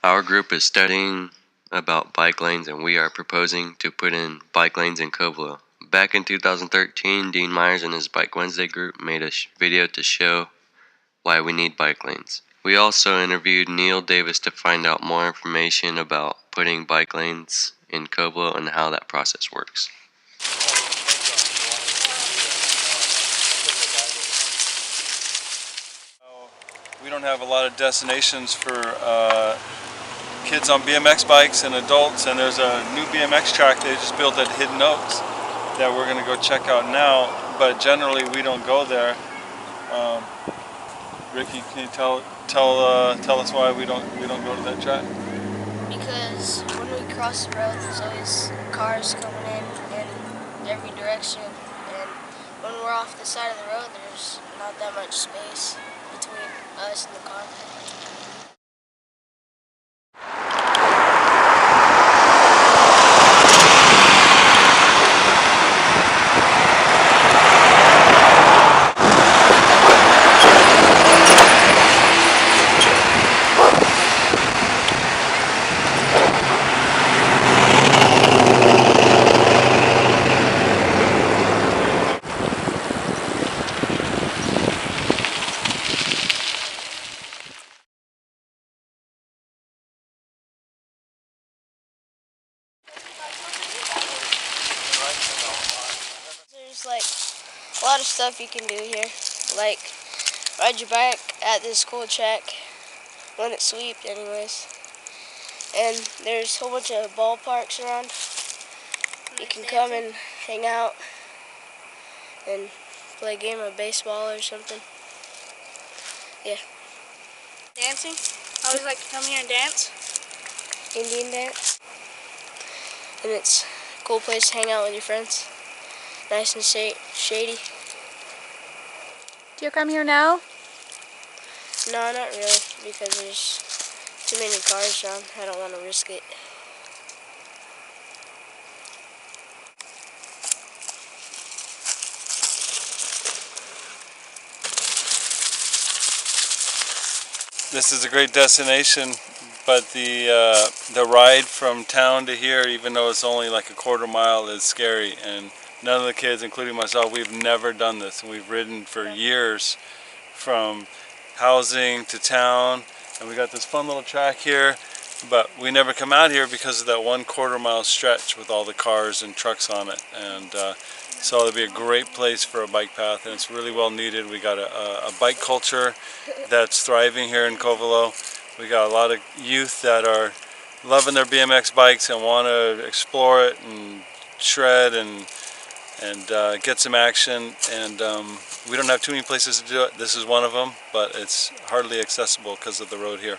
Our group is studying about bike lanes, and we are proposing to put in bike lanes in Covelo. Back in 2013, Dean Myers and his Bike Wednesday group made a video to show why we need bike lanes. We also interviewed Neil Davis to find out more information about putting bike lanes in Covelo and how that process works. We don't have a lot of destinations for kids on BMX bikes and adults, and there's a new BMX track they just built at Hidden Oaks that we're going to go check out now, but generally we don't go there. Ricky, can you tell us why we don't go to that track? Because when we cross the road, there's always cars coming in every direction, and when we're off the side of the road, there's not that much space between us and the car. There's like a lot of stuff you can do here, like ride your bike at this cool track when it's swept anyways. And there's a whole bunch of ballparks around. You can come and hang out and play a game of baseball or something. Yeah. Dancing? I always like to come here and dance. Indian dance. And it's a cool place to hang out with your friends. Nice and shady. Do you come here now? No, not really, because there's too many cars around. I don't want to risk it. This is a great destination, but the ride from town to here, even though it's only like a quarter mile, is scary. And none of the kids, including myself, we've never done this. And we've ridden for years from housing to town, and we got this fun little track here, but we never come out here because of that 1/4 mile stretch with all the cars and trucks on it. And so it'll be a great place for a bike path, and it's really well needed. We got a bike culture that's thriving here in Covelo. We got a lot of youth that are loving their BMX bikes and want to explore it and shred and get some action. And we don't have too many places to do it. This is one of them, but it's hardly accessible because of the road here.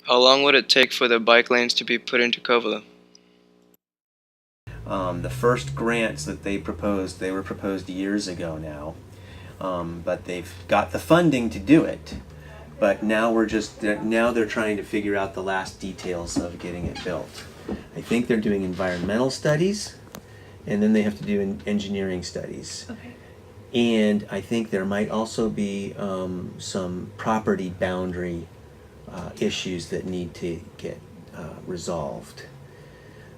How long would it take for the bike lanes to be put into Covelo? The first grants that they were proposed years ago now, but they've got the funding to do it. But now they're trying to figure out the last details of getting it built. I think they're doing environmental studies, and then they have to do engineering studies. Okay. And I think there might also be some property boundary issues that need to get resolved.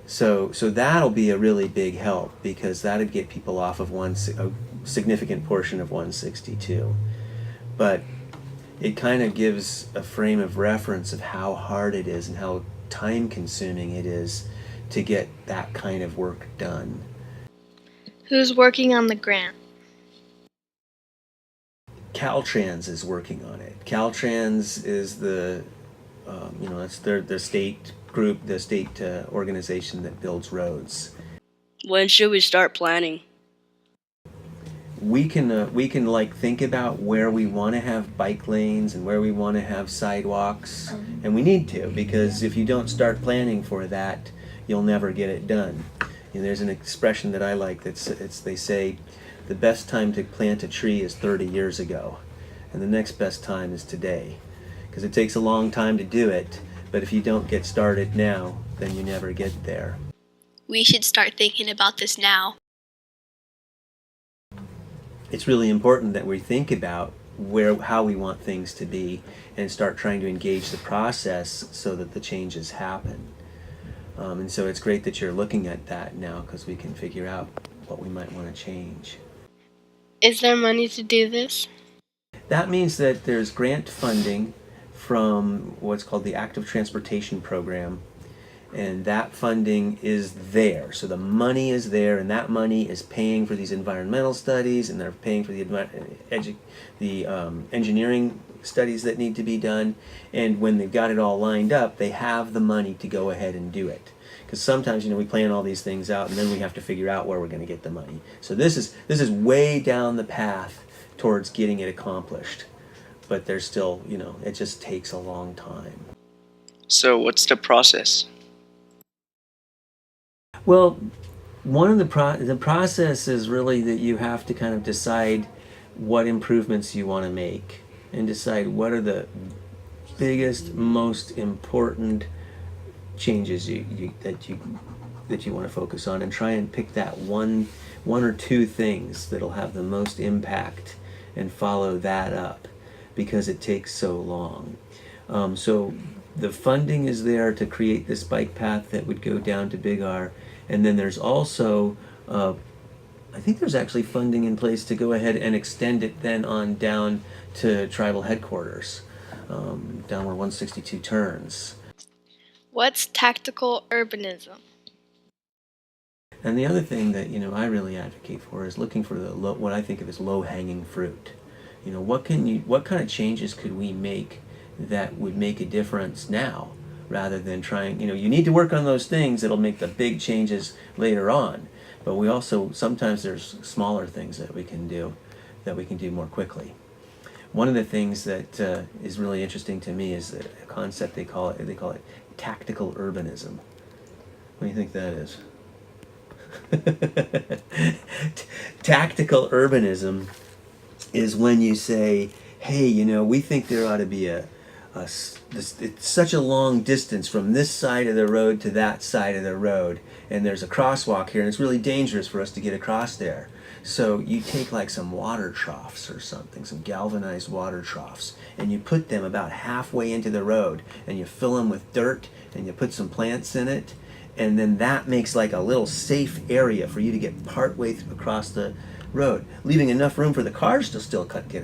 So that'll be a really big help, because that'll get people off of a significant portion of 162. But it kind of gives a frame of reference of how hard it is and how time consuming it is to get that kind of work done. Who's working on the grant? Caltrans is working on it. Caltrans is the, it's the state group, the state organization that builds roads. When should we start planning? We can like think about where we want to have bike lanes and where we want to have sidewalks, and we need to, because if you don't start planning for that, you'll never get it done. There's an expression that I like they say the best time to plant a tree is 30 years ago, and the next best time is today, because it takes a long time to do it, but if you don't get started now, then you never get there. We should start thinking about this now. It's really important that we think about how we want things to be and start trying to engage the process so that the changes happen. And so it's great that you're looking at that now, because we can figure out what we might want to change. Is there money to do this? That means that there's grant funding from what's called the Active Transportation Program, and that funding is there. So the money is there, and that money is paying for these environmental studies, and they're paying for the engineering studies that need to be done. And when they've got it all lined up, they have the money to go ahead and do it. Because sometimes, we plan all these things out, and then we have to figure out where we're going to get the money. So this is way down the path towards getting it accomplished. But there's still, it just takes a long time. So what's the process? Well, one of the process is really that you have to kind of decide what improvements you want to make, and decide what are the biggest, most important changes that you want to focus on, and try and pick that one or two things that'll have the most impact and follow that up, because it takes so long. So the funding is there to create this bike path that would go down to Big R. And then there's also, I think there's actually funding in place to go ahead and extend it then on down to tribal headquarters, down where 162 turns. What's tactical urbanism? And the other thing that I really advocate for is looking for what I think of as low-hanging fruit. What kind of changes could we make that would make a difference now, rather than trying, you need to work on those things that'll make the big changes later on. But we also, sometimes there's smaller things that we can do more quickly. One of the things that is really interesting to me is a concept they call it tactical urbanism. What do you think that is? Tactical urbanism is when you say, hey, we think there ought to be it's such a long distance from this side of the road to that side of the road, and there's a crosswalk here, and it's really dangerous for us to get across there. So you take like some water troughs or something, some galvanized water troughs, and you put them about halfway into the road, and you fill them with dirt, and you put some plants in it, and then that makes like a little safe area for you to get partway across the road, leaving enough room for the cars to still get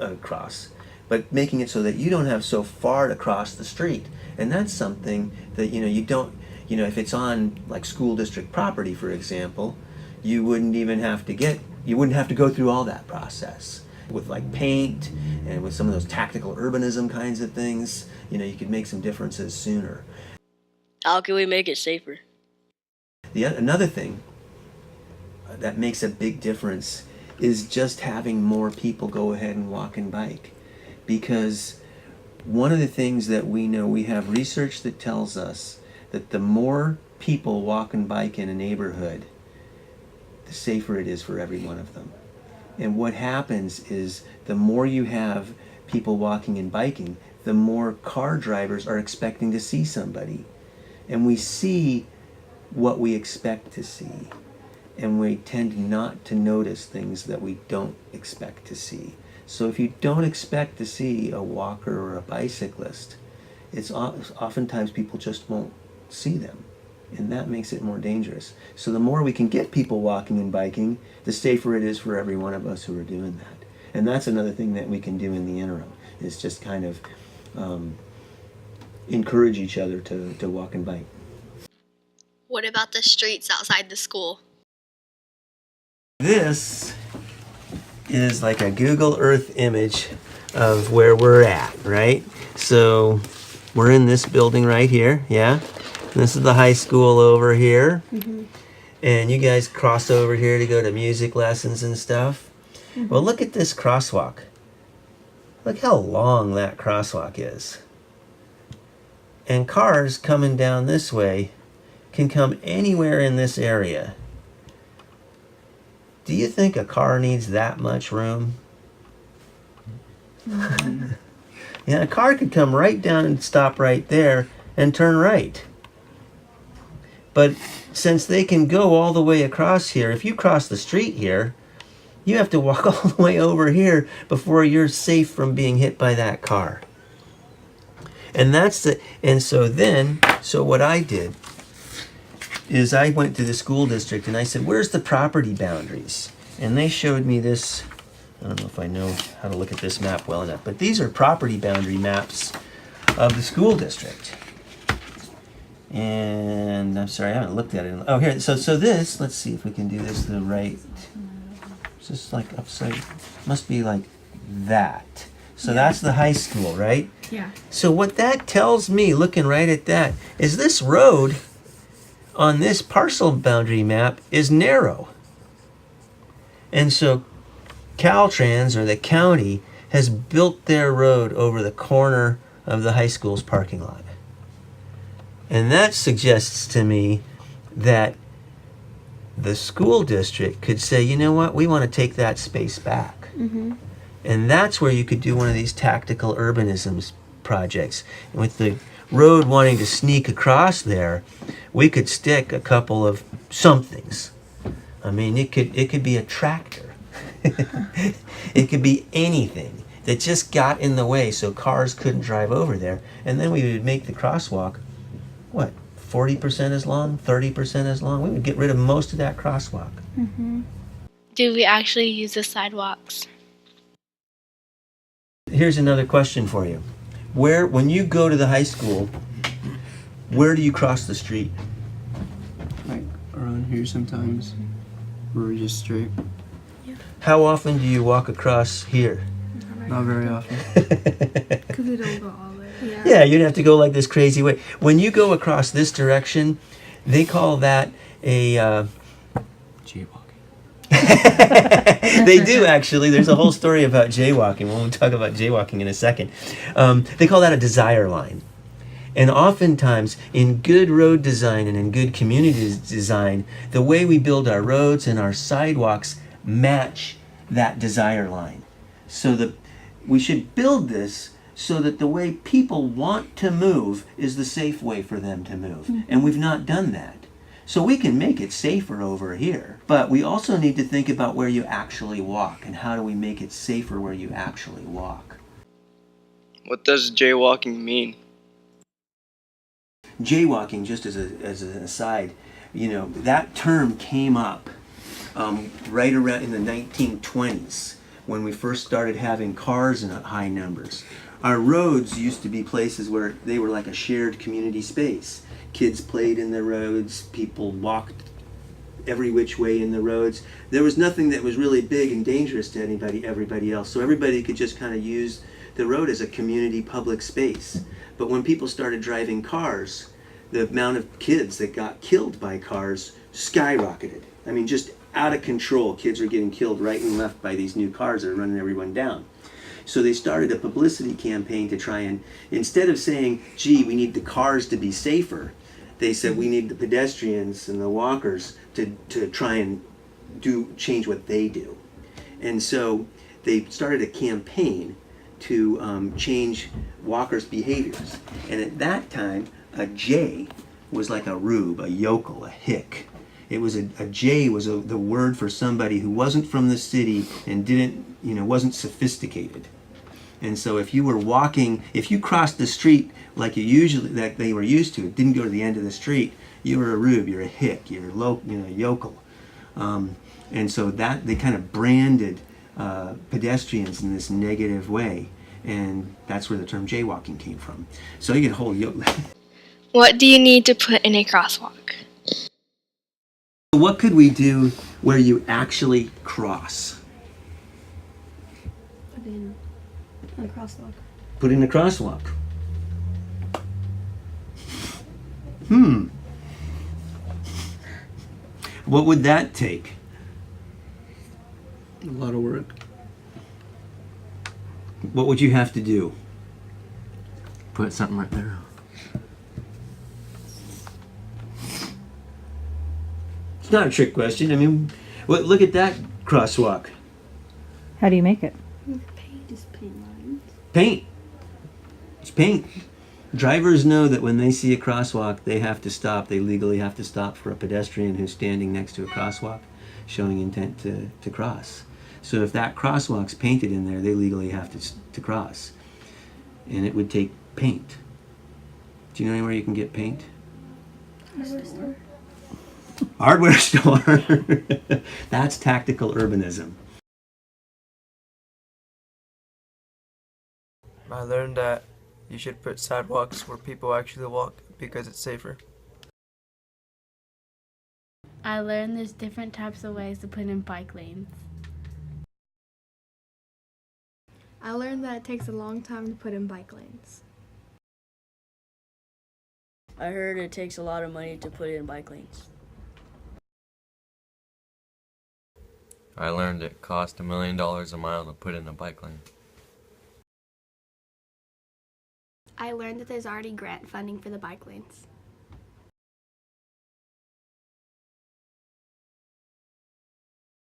across, but making it so that you don't have so far to cross the street. And that's something that you don't, if it's on like school district property, for example, you wouldn't have to go through all that process. With like paint and with some of those tactical urbanism kinds of things, you could make some differences sooner. How can we make it safer? Another thing that makes a big difference is just having more people go ahead and walk and bike. Because one of the things that we know, we have research that tells us that the more people walk and bike in a neighborhood, the safer it is for every one of them. And what happens is the more you have people walking and biking, the more car drivers are expecting to see somebody. And we see what we expect to see. And we tend not to notice things that we don't expect to see. So if you don't expect to see a walker or a bicyclist, it's oftentimes people just won't see them. And that makes it more dangerous. So the more we can get people walking and biking, the safer it is for every one of us who are doing that. And that's another thing that we can do in the interim, is just kind of encourage each other to walk and bike. What about the streets outside the school? This is like a Google Earth image of where we're at, right? So we're in this building right here, yeah? This is the high school over here. And you guys cross over here to go to music lessons and stuff. Well, look at this crosswalk. Look how long that crosswalk is. And cars coming down this way can come anywhere in this area. Do you think a car needs that much room? Yeah, a car could come right down and stop right there and turn right. But since they can go all the way across here, if you cross the street here, you have to walk all the way over here before you're safe from being hit by that car. So what I did is I went to the school district and I said, where's the property boundaries? And they showed me this. I don't know if I know how to look at this map well enough, but these are property boundary maps of the school district. And I'm sorry, I haven't looked at it. Oh, here. So this, let's see if we can do this the right. It's just like upside. Must be like that. So that's the high school, right? Yeah. So what that tells me, looking right at that, is this road on this parcel boundary map is narrow. And so Caltrans, or the county, has built their road over the corner of the high school's parking lot. And that suggests to me that the school district could say, you know what, we want to take that space back. And that's where you could do one of these tactical urbanism projects. And with the road wanting to sneak across there, we could stick a couple of somethings. I mean, it could be a tractor. It could be anything that just got in the way so cars couldn't drive over there. And then we would make the crosswalk, what, 40% as long, 30% as long? We would get rid of most of that crosswalk. Do we actually use the sidewalks? Here's another question for you. When you go to the high school, where do you cross the street? Like around here sometimes. We're just straight. How often do you walk across here? Not very often. Because we don't go all the way. Yeah, you'd have to go like this crazy way. When you go across this direction, they call that a... Jaywalking. They do, actually. There's a whole story about jaywalking. We'll talk about jaywalking in a second. They call that a desire line. And oftentimes, in good road design and in good community design, the way we build our roads and our sidewalks match that desire line. So that we should build this so that the way people want to move is the safe way for them to move. And we've not done that. So we can make it safer over here. But we also need to think about where you actually walk and how do we make it safer where you actually walk. What does jaywalking mean? Jaywalking, just as an aside, you know, that term came up right around in the 1920s when we first started having cars in high numbers. Our roads used to be places where they were like a shared community space. Kids played in the roads, people walked every which way in the roads. There was nothing that was really big and dangerous to everybody else. So everybody could just kind of use the road as a community public space. But when people started driving cars, the amount of kids that got killed by cars skyrocketed. I mean, just out of control. Kids are getting killed right and left by these new cars that are running everyone down. So they started a publicity campaign to try and, instead of saying, gee, we need the cars to be safer, they said we need the pedestrians and the walkers to try and change what they do. And so they started a campaign to change walkers' behaviors. And at that time, a jay was like a rube, a yokel, a hick. It was a jay was the word for somebody who wasn't from the city and wasn't sophisticated. And so if you were walking, if you crossed the street like like they were used to, didn't go to the end of the street, you were a rube, you're a hick, you're a yokel. And so that they kind of branded pedestrians in this negative way, and that's where the term jaywalking came from. So you get a whole What do you need to put in a crosswalk? What could we do where you actually cross? A crosswalk. Put in a crosswalk. What would that take? A lot of work. What would you have to do? Put something right there. It's not a trick question. I mean, look at that crosswalk. How do you make it? Just paint lines. Paint. It's paint. Drivers know that when they see a crosswalk, they have to stop. They legally have to stop for a pedestrian who's standing next to a crosswalk, showing intent to cross. So if that crosswalk's painted in there, they legally have to cross. And it would take paint. Do you know anywhere you can get paint? Hardware store. That's tactical urbanism. I learned that you should put sidewalks where people actually walk because it's safer. I learned there's different types of ways to put in bike lanes. I learned that it takes a long time to put in bike lanes. I heard it takes a lot of money to put in bike lanes. I learned it cost $1 million a mile to put in a bike lane. I learned that there's already grant funding for the bike lanes.